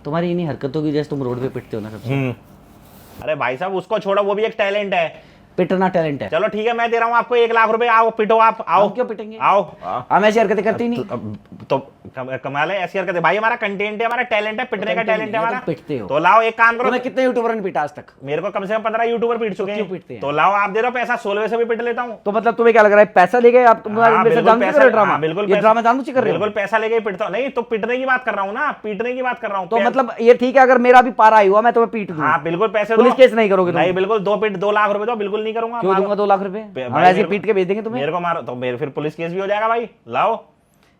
तुम्हारी इन्हीं हरकतों की वजह से तुम रोड पे पिटते हो ना सबसे। अरे भाई साहब उसको छोड़ो, वो भी एक टैलेंट है। पिटना टैलेंट है। चलो ठीक है, मैं दे रहा हूँ आपको 1 लाख रुपए, आओ पिटो आप, आओ। हम क्यों पिटेंगे? आओ। हम ऐसी हरकतें करती नहीं। तो कमाल है ऐसी हरकतें भाई, हमारा कंटेंट है, हमारा टैलेंट है, पिटने का टैलेंट है हमारा। पिटते हो तो लाओ एक काम करो, तुम्हें कितने यूट्यूबर ने पीटा आज तक? मेरे को कम से कम 15 यूट्यूबर पीट चुके क्यों पीटते हैं, हैं? तो लाओ आप दे दो पैसा, 16वें से भी पिट लेता हूँ। तो मतलब तुम्हें क्या लग रहा है पैसा लेके आप तुम्हारे हाँ, मेरे से बिल्कुल जानबूझ के कर रहे हो ड्रामा? बिल्कुल ये ड्रामा जानबूझ के कर रहे हो? बिल्कुल पैसा लेके ही पिटता हूँ। नहीं तो पिटने की बात कर रहा हूँ ना, पीटने की बात कर रहा हूँ। तो मतलब ये ठीक है, अगर मेरा भी पारा आई हुआ मैं तुम्हें पीट दूं? हाँ बिल्कुल पैसे पुलिस केस नहीं करोगे तुम? नहीं बिल्कुल, 2 लाख रुपए दो, बिल्कुल नहीं करूंगा। क्यों दूंगा 2 लाख रुपए? हम ऐसे पीट के भेज देंगे तुम्हें। मेरे को मारो तो मेरे फिर पुलिस केस भी हो जाएगा भाई, लाओ।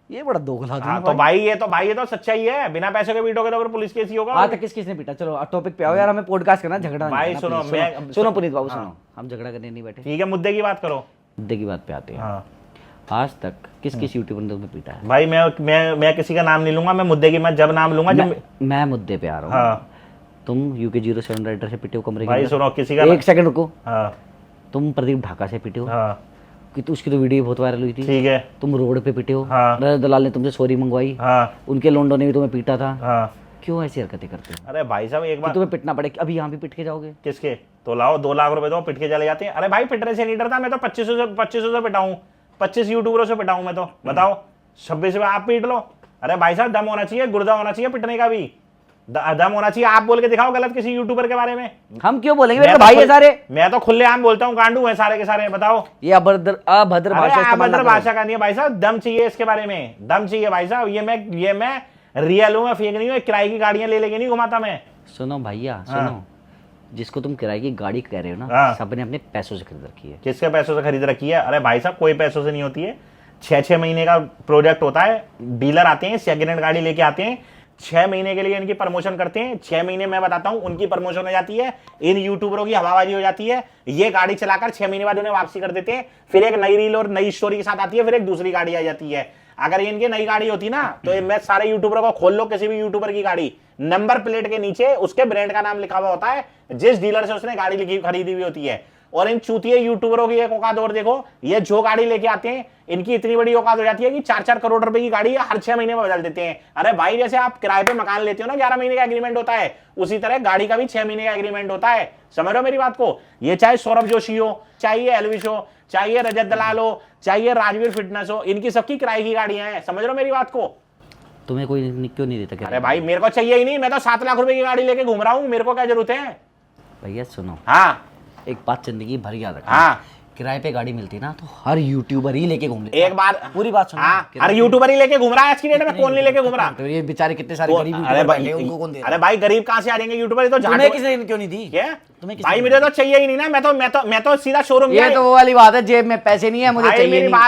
ये बड़ा दोगला हाँ तो भाई ये तो सच्चाई है, बिना पैसे के पीटोगे तो फिर पुलिस केस ही होगा। आज तक किस किसने पीटा? चलो टॉपिक पे आओ यार, हमें पॉडकास्ट करना, झगड़ा भाई नहीं सुनो, करना, सुनो पुनीत बाबू सुनो, हम झगड़ा करने नहीं बैठे। ठीक है, मुद्दे की बात करो। मुद्दे की बात पे आते हैं। हाँ आज तक किस किस यूट्यूबर ने तुम्हें पीटा है? भाई मैं किसी का नाम नहीं लूंगा, मैं मुद्दे की मैं जब नाम लूंगा जब मैं मुद्दे पे आ रहा हूँ। हाँ तुम UK07 राइडर से पिटे हो कमरे भाई के सुनो, किसी का 1 सेकंड रुको। हाँ तुम प्रदीप ढाका से पिटे हो हाँ कि तो उसकी तो वीडियो बहुत वायरल हुई थी। ठीक है। तुम रोड पे पिटे हो। हाँ। रजत दलाल ने तुमसे सॉरी मंगवाई। हाँ उनके लोंडो ने भी तुम्हें पीटा था। हाँ। क्यों ऐसी हरकतें करते हो? अरे भाई साहब एक कि बार तुम्हें पिटना पड़े, अभी यहाँ भी पिट के जाओगे? किसके? तो लाओ 2 लाख रुपए दो, पिट के चले जाते हैं। अरे भाई पिटने से नहीं डरता मैं तो, 2500 से पिटाऊं, 25 यूट्यूबरों से पिटाऊं मैं तो, बताओ 26 में आप पीट लो। अरे भाई साहब दम होना चाहिए, गुर्दा होना चाहिए पिटने का भी, दम होना चाहिए। आप बोल के दिखाओ गलत किसी यूट्यूबर के बारे में। हम क्यों बोलेंगे? मेरे तो भाई है सारे। मैं तो खुलेआम बोलता हूँ, गांडू है सारे के सारे, बताओ। ये अभद्र भाषा इस्तेमाल ना अभद्र करो। भाषा का नहीं है भाई साहब, दम चाहिए इसके बारे में, दम चाहिए भाई साहब। ये मैं रियल हूँ, मैं फेक नहीं हूँ, किराए की गाड़ियां ले लेके नहीं घुमाता मैं। सुनो भैया सुनो, जिसको तुम किराए की गाड़ी कह रहे हो ना, हाँ। सबने अपने पैसों से खरीद रखी है। किसके पैसों से खरीद रखी है? अरे भाई साहब कोई पैसों से नहीं होती है, 6 महीने का प्रोजेक्ट होता है। डीलर आते हैं, सेकेंड हैंड गाड़ी लेके आते हैं, 6 महीने के लिए इनकी प्रमोशन करते हैं। 6 महीने मैं बताता हूं उनकी प्रमोशन हो जाती है, इन यूट्यूबरों की हवाबाजी हो जाती है। ये गाड़ी चलाकर 6 महीने बाद उन्हें वापसी कर देते हैं, फिर एक नई रील और नई स्टोरी के साथ आती है, फिर एक दूसरी गाड़ी आ जाती है। अगर इनकी नई गाड़ी होती ना तो मैं सारे यूट्यूबरों को खोल लो, किसी भी यूट्यूबर की गाड़ी, नंबर प्लेट के नीचे उसके ब्रांड का नाम लिखा हुआ होता है, जिस डीलर से उसने गाड़ी खरीदी हुई होती है। और इन चूतिए यूट्यूबरों की एक औकात और देखो, ये जो गाड़ी लेके आते हैं इनकी इतनी बड़ी औकात हो जाती है कि 4-4 करोड़ रुपए की गाड़ी हर 6 महीने में बदल देते हैं। अरे भाई जैसे आप किराए पे मकान लेते हो ना, 11 महीने का एग्रीमेंट होता है, उसी तरह गाड़ी का भी 6 महीने का एग्रीमेंट होता है। समझ रहे हो मेरी बात को? ये चाहे सौरभ जोशी हो, चाहे एलविश हो, चाहे रजत दलाल हो, चाहे राजवीर फिटनेस हो, इनकी सबकी किराए की गाड़ियां हैं। समझ रहे हो मेरी बात को? तुम्हें कोई क्यों नहीं देता? अरे भाई मेरे को चाहिए ही नहीं, मैं तो 7 लाख रुपए की गाड़ी लेके घूम रहा हूँ, मेरे को क्या जरूरत है? भैया सुनो, हाँ एक बात जिंदगी भर याद रखना। हाँ किराए पे गाड़ी मिलती ना तो हर यूट्यूबर ही लेके घूम लेता। एक बार पूरी बात सुनो। हाँ, अरे यूट्यूबर ही लेके घूम रहा है आज की डेट में, कौन नहीं लेके घूम रहा? तो ये बेचारे कितने सारे गरीब अरे यूट्यूबर भाई, बैठे हैं, उनको कौन दे रहा? अरे भाई गरीब कहाँ से आ जाएंगे यूट्यूबर? तो तुम्हें किसने क्यों नहीं दी? क्या? तुम्हें भाई मुझे तो चाहिए ही नहीं ना, मैं तो सीधा शोरूम ये तो वो वाली बात है, जेब में पैसे नहीं है, मुझे चाहिए मेरी नहीं। बात